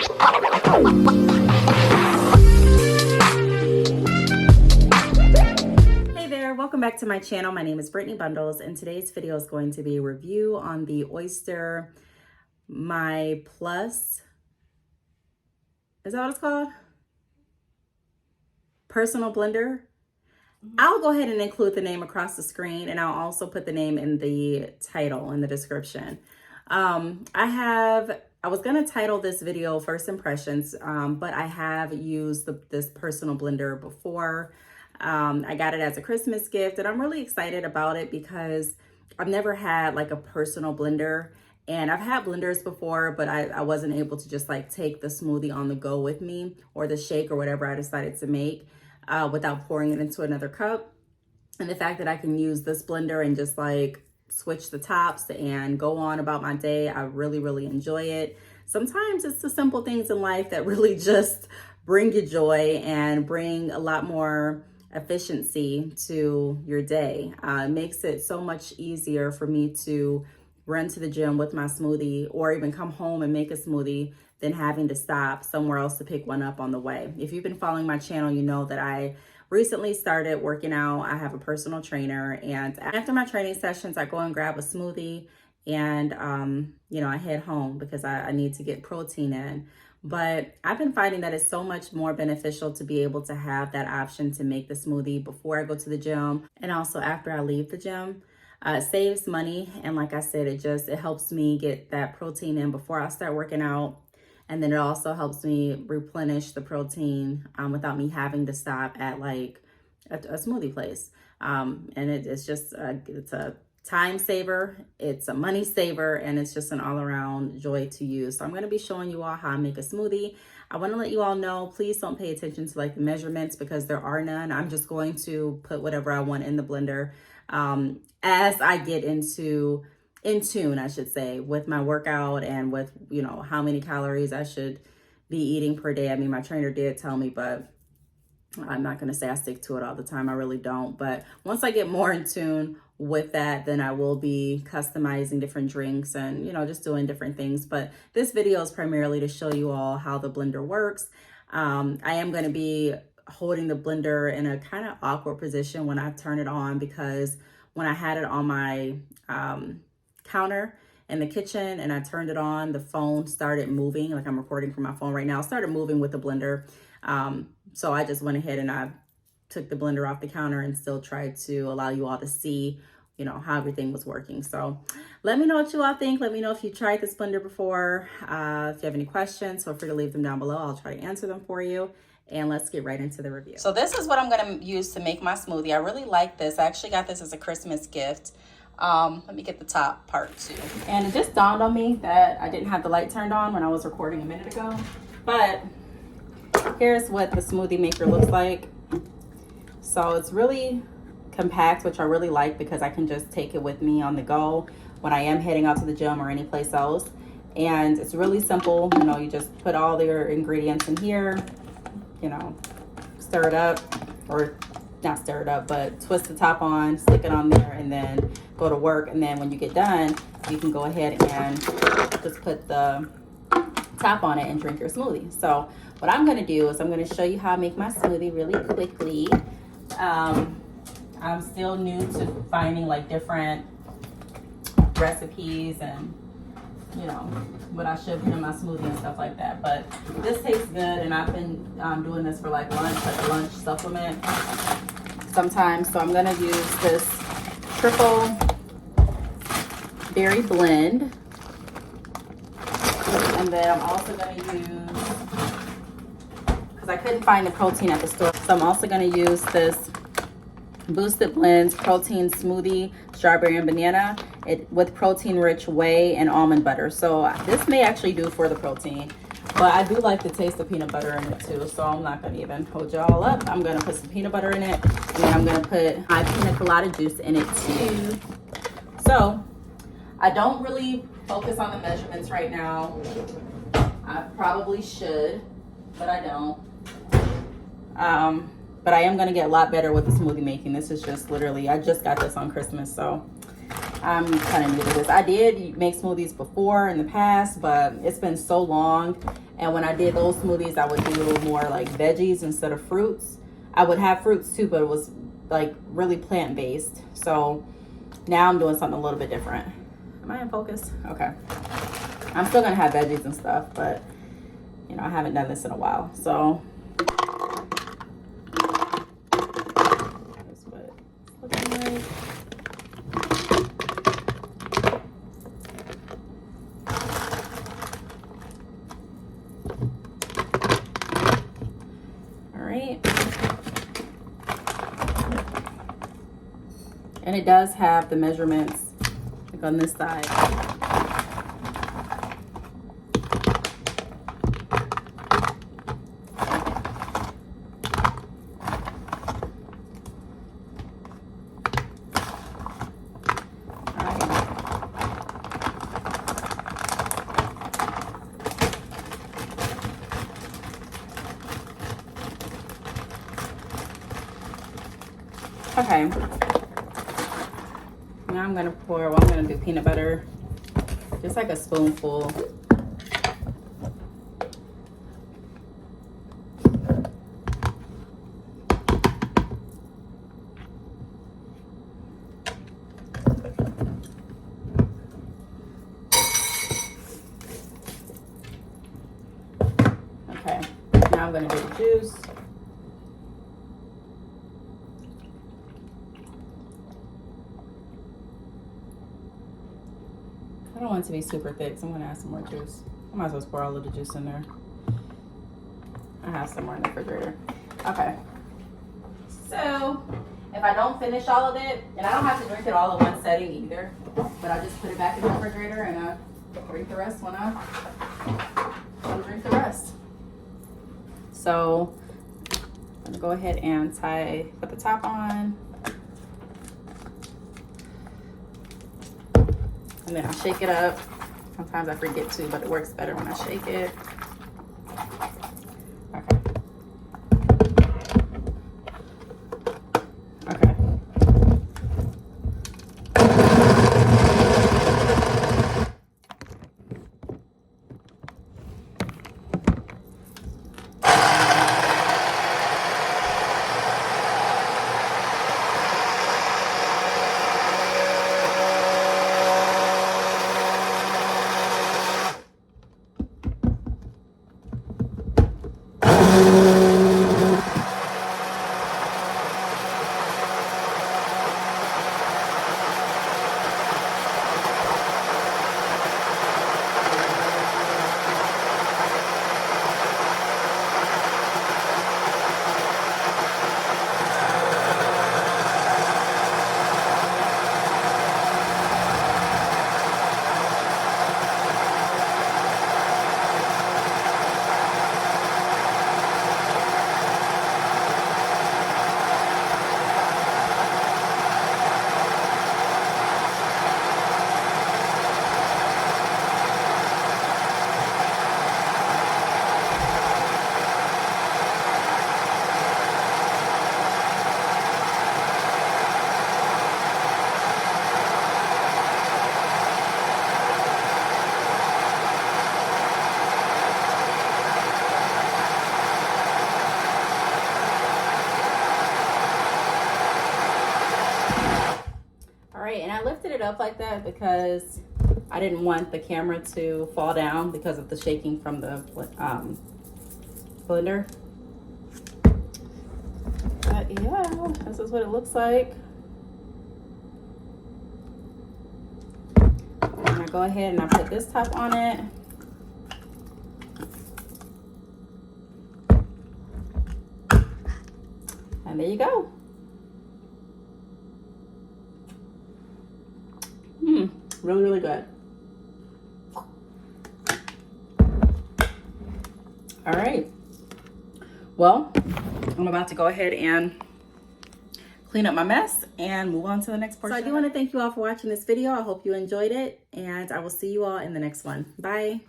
Hey there, welcome back to my channel. My name is Brittney Bundles, and today's video is going to be a review on the Oster MyBlend. Is that what it's called? Personal blender. I'll go ahead and include the name across the screen, and I'll also put the name in the title in the description. I was going to title this video First Impressions, but I have used this personal blender before. I got it as a Christmas gift, and I'm really excited about it because I've never had like a personal blender, and I've had blenders before, but I wasn't able to just like take the smoothie on the go with me, or the shake or whatever I decided to make without pouring it into another cup. And the fact that I can use this blender and just like switch the tops and go on about my day, I really, really enjoy it. Sometimes it's the simple things in life that really just bring you joy and bring a lot more efficiency to your day. It makes it so much easier for me to run to the gym with my smoothie, or even come home and make a smoothie, than having to stop somewhere else to pick one up on the way. If you've been following my channel, you know that I recently started working out. I have a personal trainer, and after my training sessions, I go and grab a smoothie, and you know, I head home because I need to get protein in. But I've been finding that it's so much more beneficial to be able to have that option to make the smoothie before I go to the gym, and also after I leave the gym. It saves money, and like I said, it helps me get that protein in before I start working out. And then it also helps me replenish the protein without me having to stop at like a smoothie place. And it's just, it's a time saver, it's a money saver, and it's just an all around joy to use. So I'm going to be showing you all how I make a smoothie. I want to let you all know, please don't pay attention to like the measurements because there are none. I'm just going to put whatever I want in the blender as I get in tune, I should say, with my workout and with, you know, how many calories I should be eating per day. I mean, my trainer did tell me, but I'm not going to say I stick to it all the time. I really don't. But once I get more in tune with that, then I will be customizing different drinks and, you know, just doing different things. But this video is primarily to show you all how the blender works. I am going to be holding the blender in a kind of awkward position when I turn it on, because when I had it on my counter in the kitchen and I turned it on, the phone started moving. Like, I'm recording from my phone right now. It started moving with the blender. So I just went ahead and I took the blender off the counter and still tried to allow you all to see, you know, how everything was working. So let me know what you all think. Let me know if you tried this blender before. If you have any questions, feel free to leave them down below. I'll try to answer them for you. And let's get right into the review. So this is what I'm going to use to make my smoothie. I really like this. I actually got this as a Christmas gift. Let me get the top part too. And it just dawned on me that I didn't have the light turned on when I was recording a minute ago. But here's what the smoothie maker looks like. So it's really compact, which I really like because I can just take it with me on the go when I am heading out to the gym or any place else. And it's really simple. You know, you just put all your ingredients in here, you know, stir it up, or not stir it up, but twist the top on, stick it on there, and then go to work. And then when you get done, you can go ahead and just put the top on it and drink your smoothie. So what I'm going to do is I'm going to show you how I make my smoothie really quickly. I'm still new to finding like different recipes and, you know, what I should put in my smoothie and stuff like that. But this tastes good, and I've been doing this for like lunch, like a lunch supplement sometimes. So I'm going to use this triple berry blend. And then I'm also going to use, because I couldn't find the protein at the store, so I'm also going to use this Boosted Blends Protein Smoothie Strawberry and Banana with protein rich whey and almond butter. So this may actually do for the protein, but I do like the taste of peanut butter in it too, so I'm not going to even hold y'all up. I'm going to put some peanut butter in it, and then I'm going to put my pina colada juice in it too. So I don't really focus on the measurements right now. I probably should, but I don't. But I am going to get a lot better with the smoothie making. This is just literally, I just got this on Christmas, so I'm kind of new to this. I did make smoothies before in the past, but it's been so long. And when I did those smoothies, I would do a little more like veggies instead of fruits. I would have fruits too, but it was like really plant-based. So now I'm doing something a little bit different. Am I in focus? Okay. I'm still gonna have veggies and stuff, but you know, I haven't done this in a while. So that's what it's looking like. All right. And it does have the measurements like on this side. Okay, now I'm gonna pour, well, I'm gonna do peanut butter, just like a spoonful. Okay, now I'm gonna do the juice. I don't want it to be super thick, so I'm gonna add some more juice. I might as well pour all of the juice in there. I have some more in the refrigerator. Okay. So, if I don't finish all of it, and I don't have to drink it all in one setting either, but I just put it back in the refrigerator and I drink the rest when I drink the rest. So, I'm gonna go ahead and put the top on. And then I shake it up. Sometimes I forget to, but it works better when I shake it. Okay. Okay. And I lifted it up like that because I didn't want the camera to fall down because of the shaking from the blender. But yeah, this is what it looks like. And I go ahead and I put this top on it. And there you go. Really, really good. All right. Well, I'm about to go ahead and clean up my mess and move on to the next portion. So I do want to thank you all for watching this video. I hope you enjoyed it, and I will see you all in the next one. Bye.